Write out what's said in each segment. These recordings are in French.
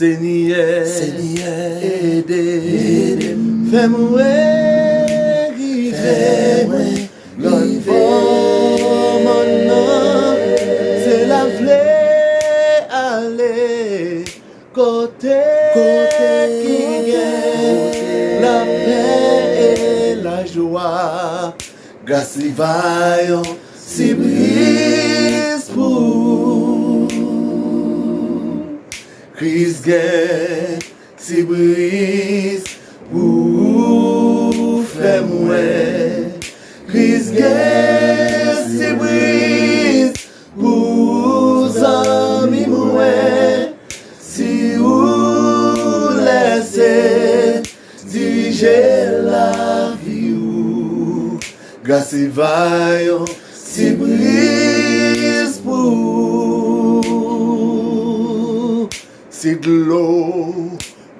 Seigneur, aidez, fais-moi arriver, l'on fait mon nom, c'est la fleur aller, côté qui gagne, la paix et la joie, grâce les vaillants, si brise pour Christ gagne, si brise pour faire moi. Christ gagne, si brise pour amis moi. Si vous laissez diriger la vie ou grâce et vaillant, si brise pour si de l'eau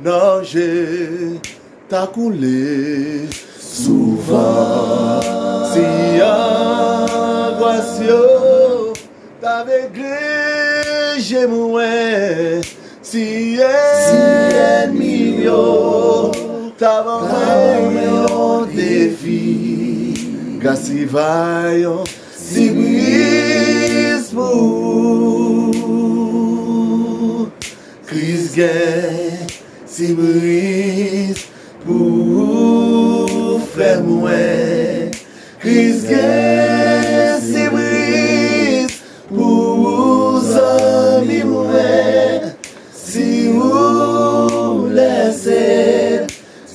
nager t'a coulé souvent, si angoisse t'avais grégé moi, si ennemi t'avais un défi, grâce et vaillant, si brise pour Christ gagne, si brise pour frère moi. Christ gagne, si brise pour amis moi. Si vous laissez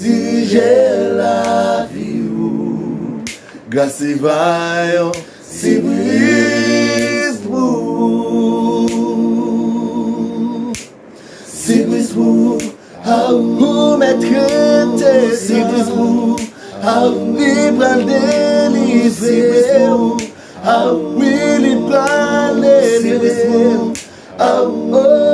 diriger la vie ou grâce et vaillant, si brise pour si brise pour à vous mettre si brise pour à vous prendre délivrer à vous prendre délivrer à vous